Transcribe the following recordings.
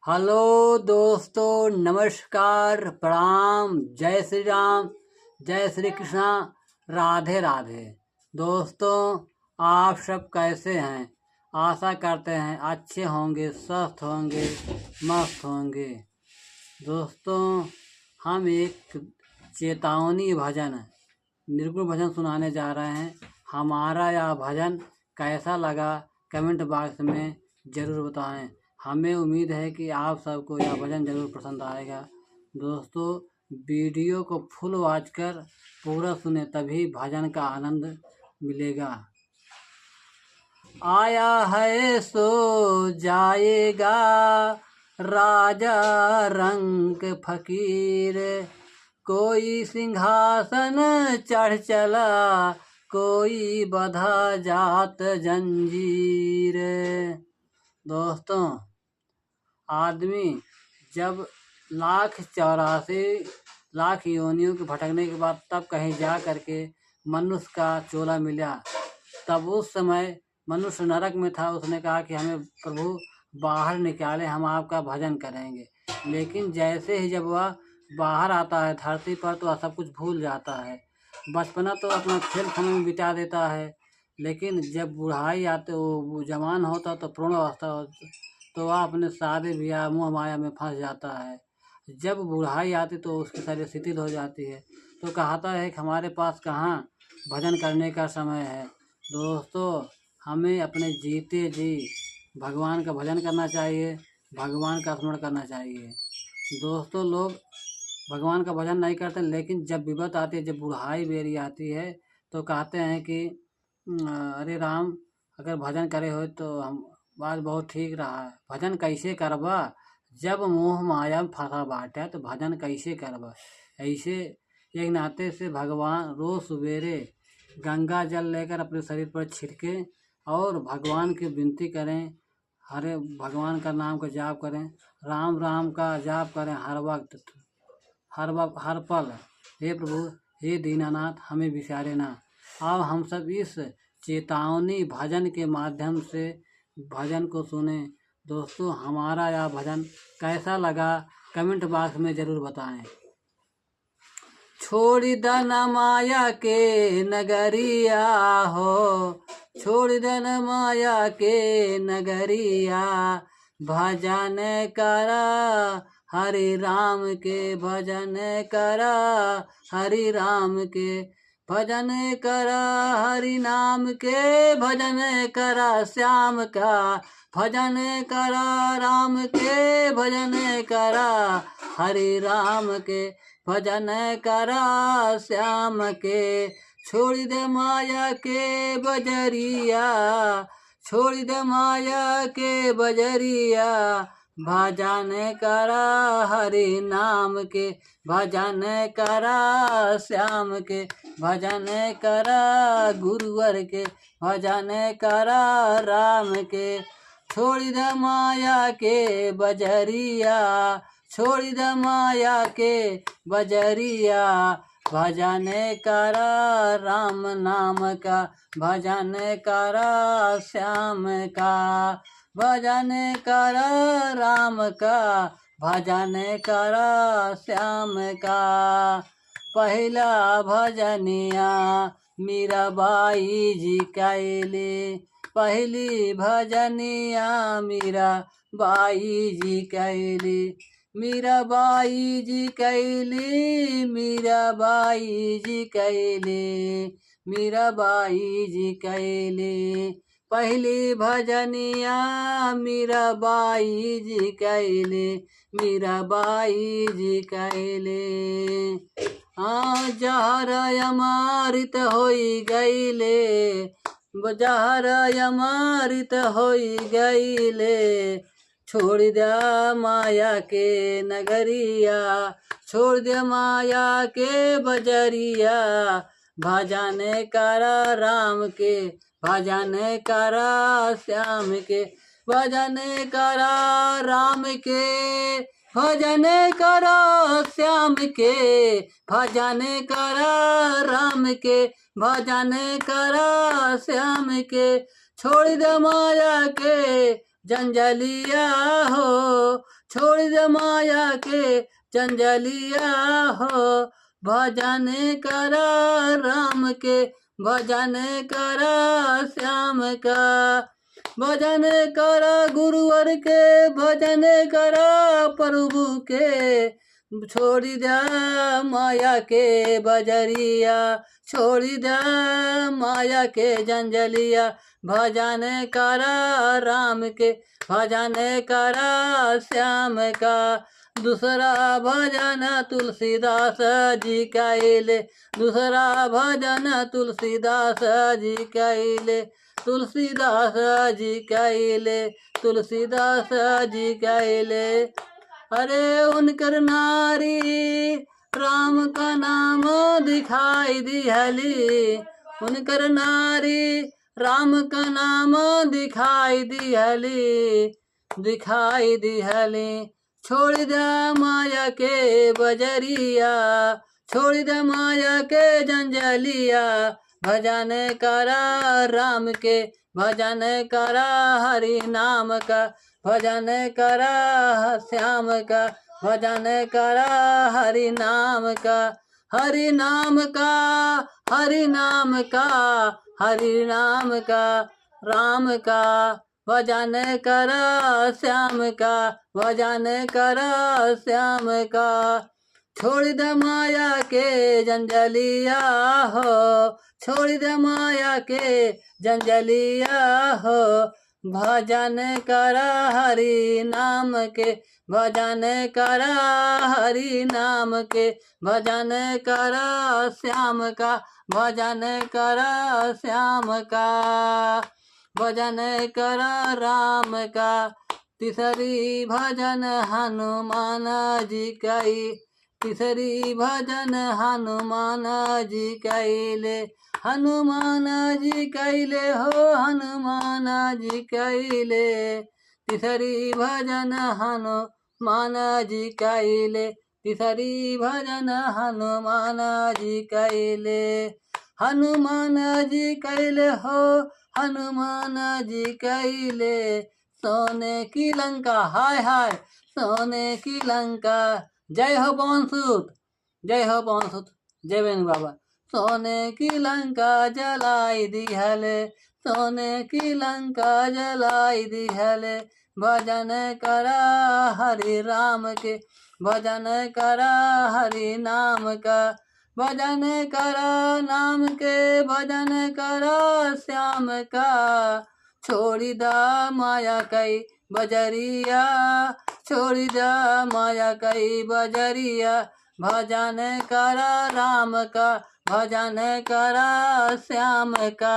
Hello दोस्तों, नमस्कार, प्रणाम, जय श्री राम, जय श्री कृष्णा, राधे राधे। दोस्तों, आप सब कैसे हैं? आशा करते हैं अच्छे होंगे, स्वस्थ होंगे, मस्त होंगे। दोस्तों, हम एक चेतावनी भजन, निर्गुण भजन सुनाने जा रहे हैं। हमारा यह भजन कैसा लगा कमेंट बॉक्स में ज़रूर बताएं। हमें उम्मीद है कि आप सबको यह भजन ज़रूर पसंद आएगा। दोस्तों, वीडियो को फुल वॉच कर पूरा सुने, तभी भजन का आनंद मिलेगा। आया है सो जाएगा राजा रंग फकीर, कोई सिंहासन चढ़ चला, कोई बधा जात जंजीर। दोस्तों, आदमी जब 1,84,00,000 योनियों के भटकने के बाद तब कहीं जा करके मनुष्य का चोला मिला, तब उस समय मनुष्य नरक में था। उसने कहा कि हमें प्रभु बाहर निकाले, हम आपका भजन करेंगे। लेकिन जैसे ही जब वह बाहर आता है धरती पर, तो वह सब कुछ भूल जाता है। बचपना तो अपना खेल समय में बिता देता है, लेकिन जब बुढ़ाई आते, वो जवान होता तो पूर्ण अवस्था होती, तो वह अपने सारे ब्याह मोह माया में फंस जाता है। जब बुढ़ाई आती तो उसकी शरीर शिथिल हो जाती है, तो कहता है कि हमारे पास कहाँ भजन करने का समय है। दोस्तों, हमें अपने जीते जी भगवान का भजन करना चाहिए, भगवान का स्मरण करना चाहिए। दोस्तों, लोग भगवान का भजन नहीं करते, लेकिन जब विपत आती है, जब बुढ़ाई बेरी आती है, तो कहते हैं कि अरे राम, अगर भजन करे हो तो हम बात बहुत ठीक रहा है। भजन कैसे करबा जब मोह माया में फंसा बाटे, तो भजन कैसे करबा। ऐसे एक नाते से भगवान रोज सवेरे गंगा जल लेकर अपने शरीर पर छिड़के और भगवान की विनती करें, हरे भगवान का नाम का जाप करें, राम राम का जाप करें हर वक्त, हर पल। हे प्रभु, हे दीनानाथ, हमें बिसारे ना। अब हम सब इस चेतावनी भजन के माध्यम से भजन को सुने। दोस्तों, हमारा यह भजन कैसा लगा कमेंट बॉक्स में ज़रूर बताएं। छोड़ दन माया के नगरिया हो, छोड़ दन माया के नगरिया, भजन करा हरि राम के, भजन करा हरि राम के, भजन करा हरि नाम के, भजन करा श्याम का, भजन करा राम के, भजन करा हरि राम के, भजन करा श्याम के। छोड़ दे माया के बजरिया, छोड़ दे माया के बजरिया, भजन करा हरि नाम के, भजन करा श्याम के, भजन करा गुरुवर के, भजन करा राम के। छोड़ दे माया के बजरिया, छोड़ दे माया के बजरिया, भजन करा राम नाम का, भजन करा श्याम का, भजन करा राम का, भजन करा श्याम का। पहला भजनिया मीराबाई जी कैले, पहली भजनिया मीराबाई जी कैली, मीराबाई जी कैली, मीराबाई जी कैली, मीराबाई जी कैली। पहली भजनिया मीराबाई जी कैली, मीराबाई जी कैली। जहर अमृत होई गईले, जहर अमृत होई गईले, छोड़ दिया माया के नगरिया, छोड़ दिया माया के बजरिया, भजन करा राम के, भजन करा श्याम के, भजन करा राम के, भजन करा श्याम के, भजन करा राम के, भजन करा श्याम के। छोड़ दे माया के जंजलिया हो, छोड़ दे माया के जंजलिया हो। भजन करा राम के, भजन करा श्याम का, भजन करा गुरुवर के, भजन करा प्रभु के। छोड़ दे माया के बजरिया, छोड़ दे माया के जंजलिया। भजन करा राम के, भजन करा श्याम का। दूसरा भजन तुलसीदास जी कैले, दूसरा भजन तुलसीदास जी कैले, तुलसीदास जी कैले, तुलसीदास जी कैले। अरे उनकर नारी राम का नाम दिखाई दिहली, उनकर नारी राम का नाम दिखाई दिहली, दिखाई दिहली। छोड़ दे माया के बजरिया, छोड़ दे माया के जंजलिया। भजन करा राम के, भजन करा हरि नाम का, भजन करा श्याम का, भजन करा हरि नाम का, हरि नाम का, हरि नाम का, हरि नाम का, राम का। भजन करा श्याम का, भजन करा श्याम का। छोड़ दे माया के जंजलिया हो, छोड़ दे माया के जंजलिया हो। भजन करा हरि नाम के, भजन करा हरि नाम के, भजन करा श्याम का, भजन करा श्याम का, भजन करा राम का। तीसरी भजन हनुमान जी कई, तीसरी भजन हनुमान जी कैले, हनुमान जी कैले हो, हनुमान जी कैले। तीसरी भजन हनुमान जी कैले, तीसरी भजन हनुमान जी कैले, हनुमान जी कैले हो, हनुमान जी कैले। सोने की लंका, हाय हाय सोने की लंका। जय हो पवन सुत, जय हो पवन सुत, जय बेन बाबा। सोने की लंका जलाई दिहले, सोने की लंका जलाई दिहले। भजन करा हरि राम के, भजन करा हरि नाम का, भजन करा नाम के, भजन करा श्याम का। छोड़ी दा माया कई बजरिया, छोड़ी दा माया कई बजरिया। भजन करा राम का, भजन करा श्याम का,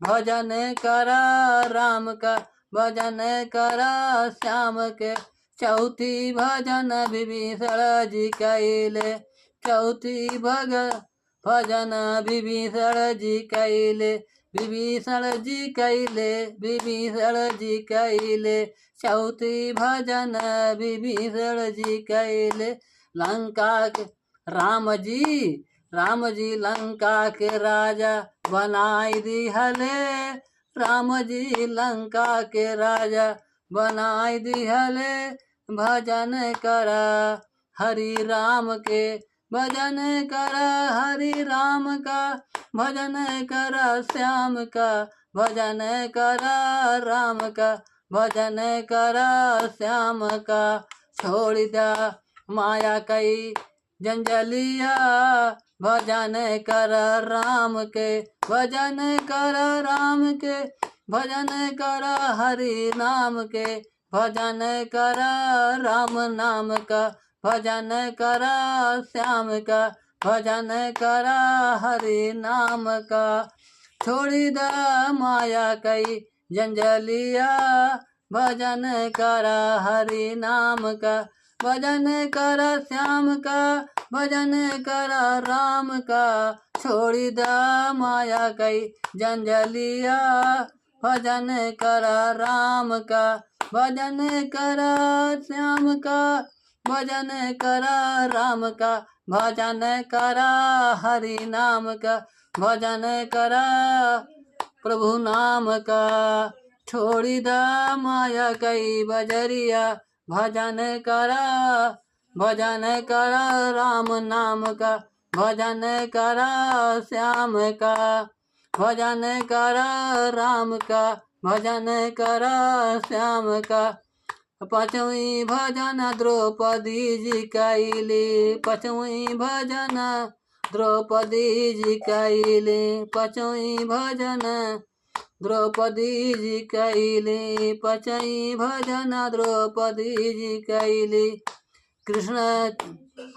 भजन करा राम का, भजन करा श्याम के। चौथी भजन विभीषण जी कैले, चौथी भजन विभीषण जी कैले, विभीषण जी कैले, विभीषण जी कैले। चौथी भजन विभीषण जी कैले। लंका के राम जी, राम जी लंका के राजा बनाई दिहले, राम जी लंका के राजा बनाई दिहले। भजन करा हरि राम के, भजन करा हरि राम का, भजन करा श्याम का, भजन करा राम का, भजन करा श्याम का। छोड़ दा माया कई जंजलिया, भजन कर राम के, भजन कर राम के, भजन कर हरि नाम के, भजन कर राम नाम का, भजन कर श्याम का, भजन कर हरि नाम का। छोड़ी द माया कई जंजलिया, भजन कर हरि नाम का, भजन कर श्याम का, भजन कर राम का। छोड़ी द माया कई जंजलिया, भजन कर राम का, भजन कर श्याम का, भजन कर राम का, भजन कर हरि नाम का, भजन कर प्रभु नाम का। छोड़ी द माया कई बजरिया, भजन करा, भजन करा राम नाम का, भजन करा श्याम का, भजन करा राम का, भजन करा श्याम का। पाँचवीं भजन द्रौपदी जी कैली, पाँचवीं भजन द्रौपदी जी कैली, पाँचवीं भजन द्रौपदी जी कैली, पाँचवीं भजन द्रौपदी जी कैली। कृष्ण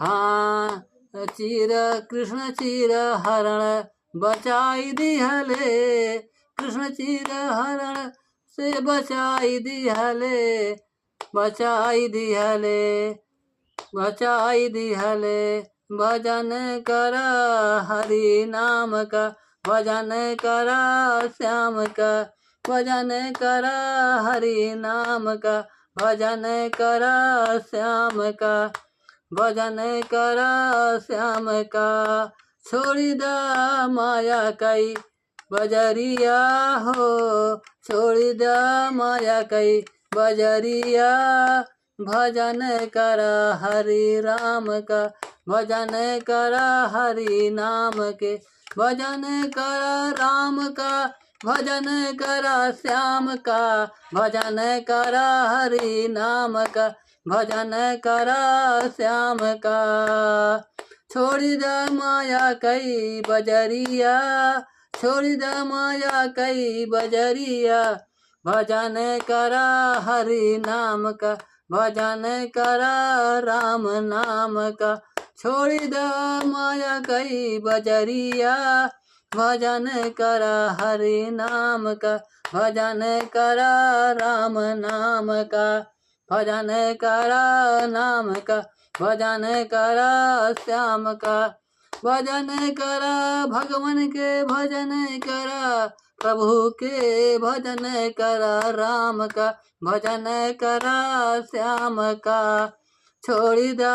हाँ चीर, कृष्ण चीर हरण बचाई दिहले, कृष्ण चीर हरण से बचाई दिहले, बचाई दिहले, बचाई दिहले। भजन करा हरि नाम का, भजन करा श्याम का, भजन करा हरि नाम का, भजन करा श्याम का, भजन करा श्याम का। छोड़ी दा माया कई बजरिया हो, छोड़ी दा माया कई बजरिया, भजन करा हरि राम का, भजन करा हरि नाम के, भजन करा राम का, भजन करा श्याम का, भजन करा हरि नाम का, भजन करा श्याम का। छोड़ी द माया कई बजरिया, छोड़ी द माया कई बजरिया, भजन करा हरि नाम का, भजन करा राम नाम का। छोड़ी द माया कई बजरिया, भजन करा हरि नाम का, भजन करा राम नाम का, भजन करा नाम का, भजन करा श्याम का। भजन करा भगवान के, भजन करा प्रभु के, भजन करा राम का, भजन करा श्याम का। छोड़ी दा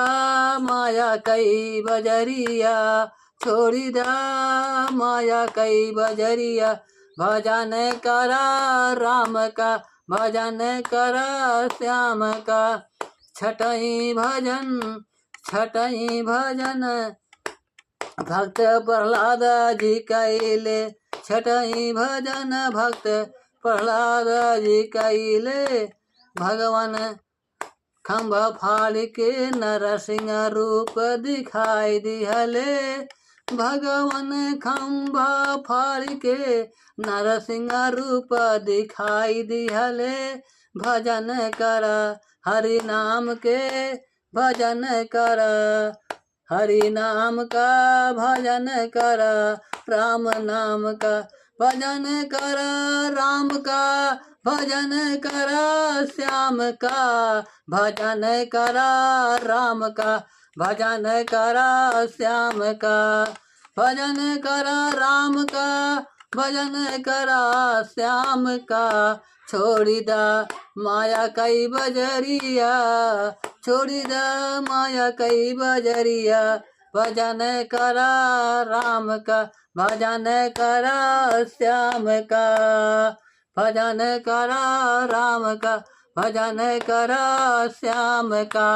माया कई बजरिया, छोड़ी दा माया कई बजरिया, भजन करा राम का, भजन करा श्याम का। छठई भजन, छठई भजन भक्त प्रहलाद जी कैले, छठई भजन भक्त प्रहलाद जी कैले। भगवान खम्भा फाड़ के नरसिंह रूप दिखाई दिहले, भगवान खम्भा फाड़ के नरसिंह रूप दिखाई दिहले। भजन करा हरि नाम के, भजन करा हरि नाम का, भजन करा राम नाम का, भजन करा राम का, भजन करा श्याम का, भजन करा राम का, भजन करा श्याम का, भजन करा राम का, भजन करा श्याम का। छोड़ी दा माया कई बजरिया, छोड़ी दा माया कई बजरिया, भजन करा राम का, भजन करा श्याम का, भजन करा राम का, भजन करा श्याम का।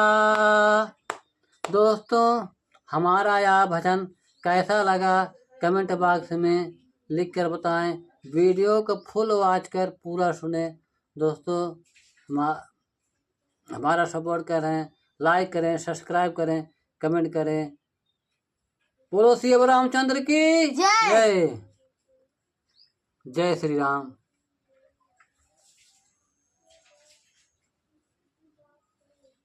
दोस्तों हमारा यह भजन कैसा लगा कमेंट बॉक्स में लिख कर बताएं। वीडियो को फुल वॉच कर पूरा सुने। दोस्तों हमारा सपोर्ट करें, लाइक करें, सब्सक्राइब करें, कमेंट करें। बोलो श्री रामचंद्र की जय, जय श्री राम।